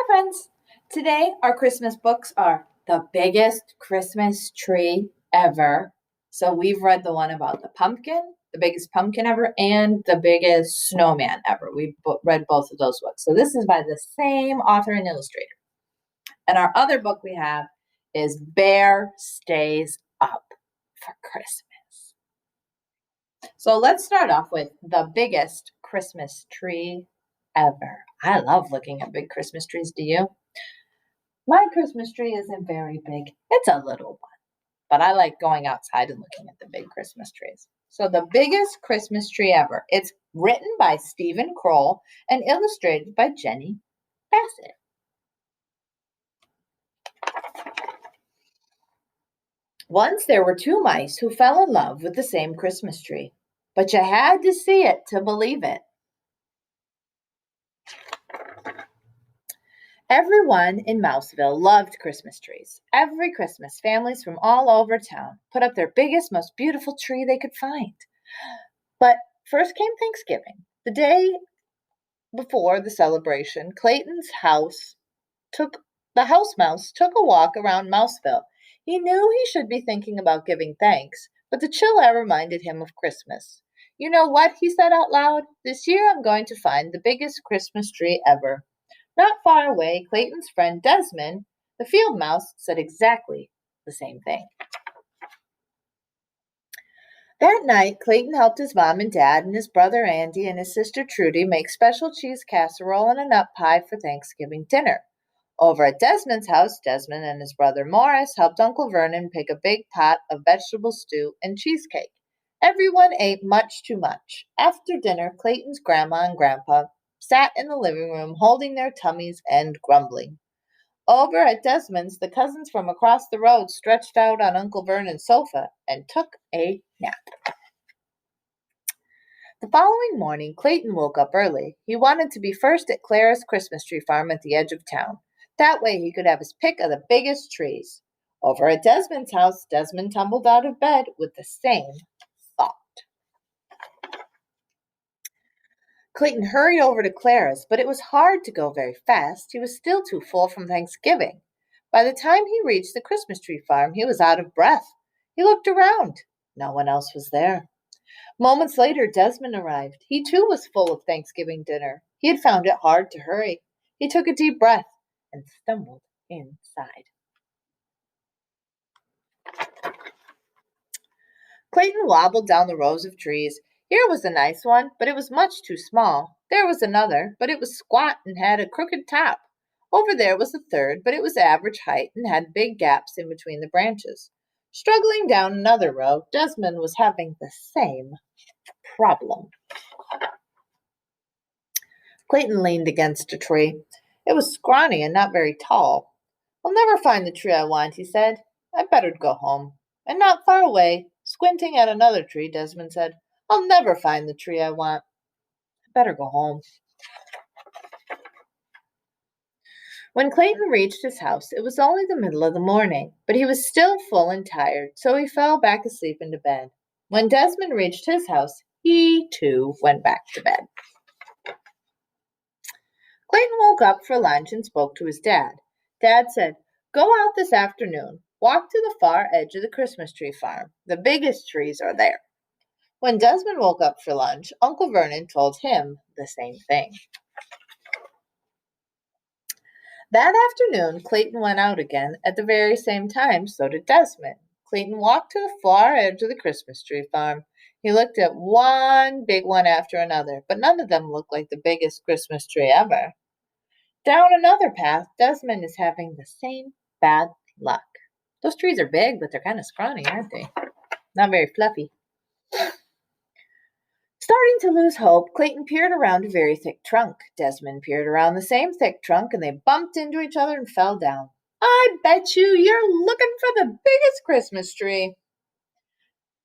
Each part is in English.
Hi, friends. Today, our Christmas books are The Biggest Christmas Tree Ever. So, we've read the one about the pumpkin, the biggest pumpkin ever, and the biggest snowman ever. We've read both of those books. So, this is by the same author and illustrator. And our other book we have is Bear Stays Up for Christmas. So, let's start off with The Biggest Christmas Tree Ever. I love looking at big Christmas trees. Do you? My Christmas tree isn't very big. It's a little one, but I like going outside and looking at the big Christmas trees. So the biggest Christmas tree ever. It's written by Stephen Kroll and illustrated by Jenny Bassett. Once there were two mice who fell in love with the same Christmas tree, but you had to see it to believe it. Everyone in Mouseville loved Christmas trees. Every Christmas, families from all over town put up their biggest, most beautiful tree they could find. But first came Thanksgiving. The day before the celebration, the house mouse took a walk around Mouseville. He knew he should be thinking about giving thanks, but the chill air reminded him of Christmas. You know what? He said out loud. This year I'm going to find the biggest Christmas tree ever. Not far away, Clayton's friend Desmond, the field mouse, said exactly the same thing. That night, Clayton helped his mom and dad and his brother Andy and his sister Trudy make special cheese casserole and a nut pie for Thanksgiving dinner. Over at Desmond's house, Desmond and his brother Morris helped Uncle Vernon pick a big pot of vegetable stew and cheesecake. Everyone ate much too much. After dinner, Clayton's grandma and grandpa sat in the living room holding their tummies and grumbling. Over at Desmond's, the cousins from across the road stretched out on Uncle Vernon's sofa and took a nap. The following morning, Clayton woke up early. He wanted to be first at Clara's Christmas tree farm at the edge of town. That way he could have his pick of the biggest trees. Over at Desmond's house, Desmond tumbled out of bed with the same thought. Clayton hurried over to Clara's, but it was hard to go very fast. He was still too full from Thanksgiving. By the time he reached the Christmas tree farm, he was out of breath. He looked around. No one else was there. Moments later, Desmond arrived. He too was full of Thanksgiving dinner. He had found it hard to hurry. He took a deep breath and stumbled inside. Clayton wobbled down the rows of trees. Here was a nice one, but it was much too small. There was another, but it was squat and had a crooked top. Over there was a third, but it was average height and had big gaps in between the branches. Struggling down another row, Desmond was having the same problem. Clayton leaned against a tree. It was scrawny and not very tall. I'll never find the tree I want, he said. I'd better go home. And not far away, squinting at another tree, Desmond said, I'll never find the tree I want. I'd better go home. When Clayton reached his house, it was only the middle of the morning, but he was still full and tired, so he fell back asleep into bed. When Desmond reached his house, he too went back to bed. Clayton woke up for lunch and spoke to his dad. Dad said, Go out this afternoon. Walk to the far edge of the Christmas tree farm. The biggest trees are there. When Desmond woke up for lunch, Uncle Vernon told him the same thing. That afternoon, Clayton went out again at the very same time, so did Desmond. Clayton walked to the far edge of the Christmas tree farm. He looked at one big one after another, but none of them looked like the biggest Christmas tree ever. Down another path, Desmond is having the same bad luck. Those trees are big, but they're kind of scrawny, aren't they? Not very fluffy. Starting to lose hope, Clayton peered around a very thick trunk. Desmond peered around the same thick trunk, and they bumped into each other and fell down. I bet you're looking for the biggest Christmas tree.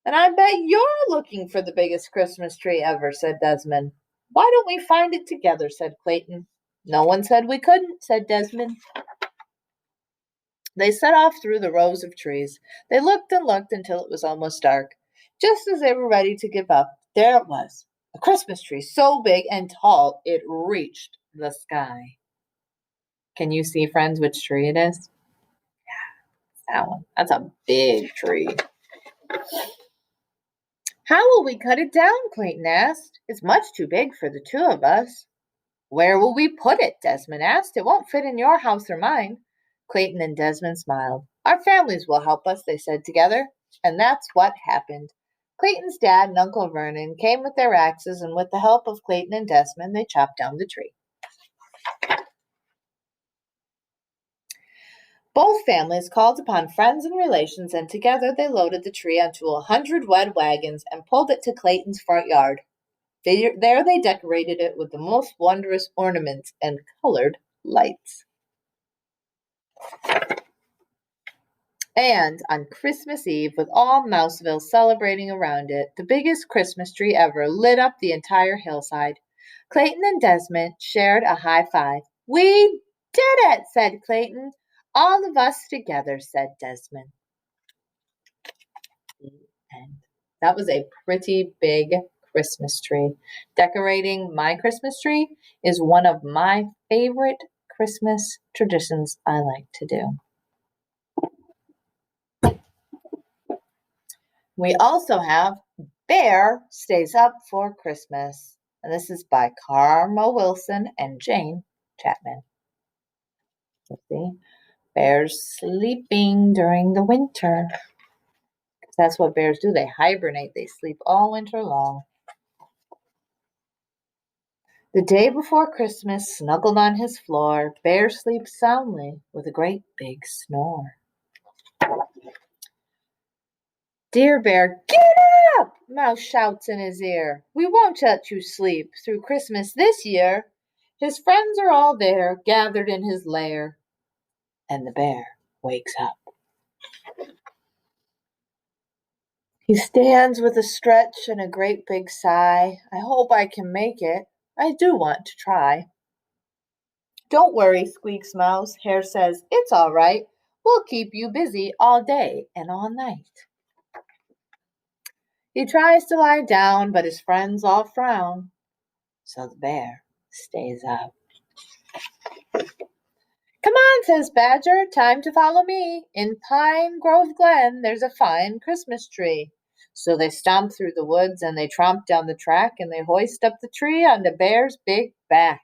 And I bet you're looking for the biggest Christmas tree ever, said Desmond. Why don't we find it together, said Clayton. No one said we couldn't, said Desmond. They set off through the rows of trees. They looked and looked until it was almost dark. Just as they were ready to give up, there it was, a Christmas tree so big and tall it reached the sky. Can you see, friends, which tree it is? That one. That's a big tree. How will we cut it down? Clayton asked. It's much too big for the two of us. Where will we put it? Desmond asked. It won't fit in your house or mine. Clayton and Desmond smiled. Our families will help us, they said together. And that's what happened. Clayton's dad and Uncle Vernon came with their axes, and with the help of Clayton and Desmond, they chopped down the tree. Both families called upon friends and relations, and together they loaded the tree onto 100 wet wagons and pulled it to Clayton's front yard. There they decorated it with the most wondrous ornaments and colored lights. And on Christmas Eve, with all Mouseville celebrating around it, the biggest Christmas tree ever lit up the entire hillside. Clayton and Desmond shared a high five. We did it, said Clayton. All of us together, said Desmond. And that was a pretty big Christmas tree. Decorating my Christmas tree is one of my favorite Christmas traditions I like to do. We also have Bear Stays Up for Christmas. And this is by Karma Wilson and Jane Chapman. Let's see. Bears sleeping during the winter. That's what bears do. They hibernate. They sleep all winter long. The day before Christmas, snuggled on his floor, Bear sleeps soundly with a great big snore. Dear Bear, get up! Mouse shouts in his ear. We won't let you sleep through Christmas this year. His friends are all there, gathered in his lair. And the bear wakes up. He stands with a stretch and a great big sigh. I hope I can make it. I do want to try. Don't worry, squeaks Mouse. Hare says, it's all right. We'll keep you busy all day and all night. He tries to lie down, but his friends all frown. So the bear stays up. Come on, says Badger, time to follow me. In Pine Grove Glen, there's a fine Christmas tree. So they stomp through the woods and they tromp down the track and they hoist up the tree on the bear's big back.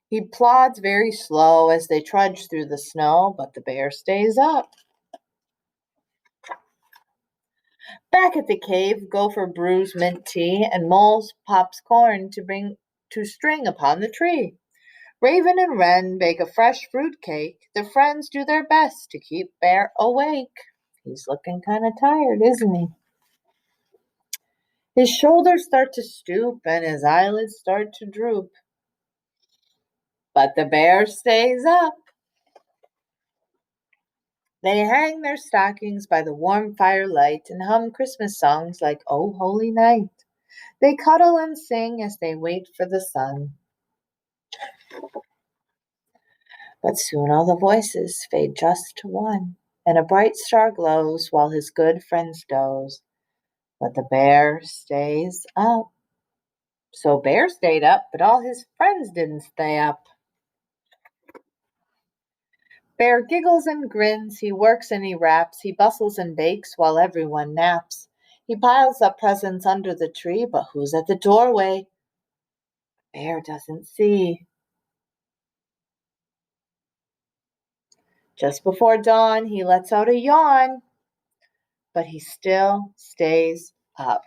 He plods very slow as they trudge through the snow, but the bear stays up. Back at the cave, Gopher brews mint tea, and Moles pops corn to string upon the tree. Raven and Wren bake a fresh fruit cake. The friends do their best to keep Bear awake. He's looking kind of tired, isn't he? His shoulders start to stoop and his eyelids start to droop. But the bear stays up. They hang their stockings by the warm firelight and hum Christmas songs like "Oh Holy Night." They cuddle and sing as they wait for the sun. But soon all the voices fade just to one, and a bright star glows while his good friends doze. But the bear stays up. So Bear stayed up, but all his friends didn't stay up. Bear giggles and grins, he works and he raps, he bustles and bakes while everyone naps. He piles up presents under the tree, but who's at the doorway? Bear doesn't see. Just before dawn, he lets out a yawn, but he still stays up.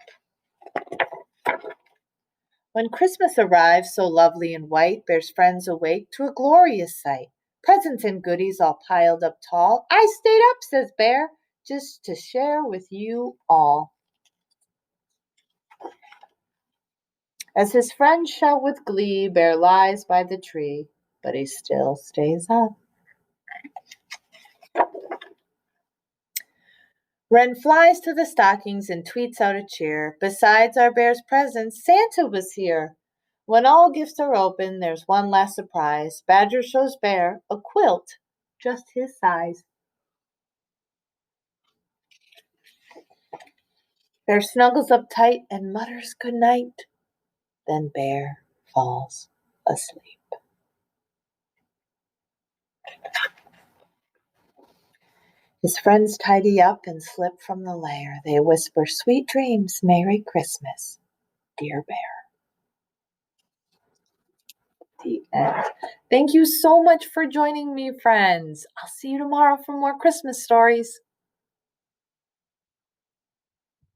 When Christmas arrives, so lovely and white, Bear's friends awake to a glorious sight. Presents and goodies all piled up tall. I stayed up, says Bear, just to share with you all. As his friends shout with glee, Bear lies by the tree, but he still stays up. Wren flies to the stockings and tweets out a cheer. Besides our bear's presents, Santa was here. When all gifts are open, there's one last surprise. Badger shows Bear a quilt just his size. Bear snuggles up tight and mutters good night. Then Bear falls asleep. His friends tidy up and slip from the lair. They whisper, "Sweet dreams, Merry Christmas, dear bear." The end. Thank you so much for joining me, friends. I'll see you tomorrow for more Christmas stories.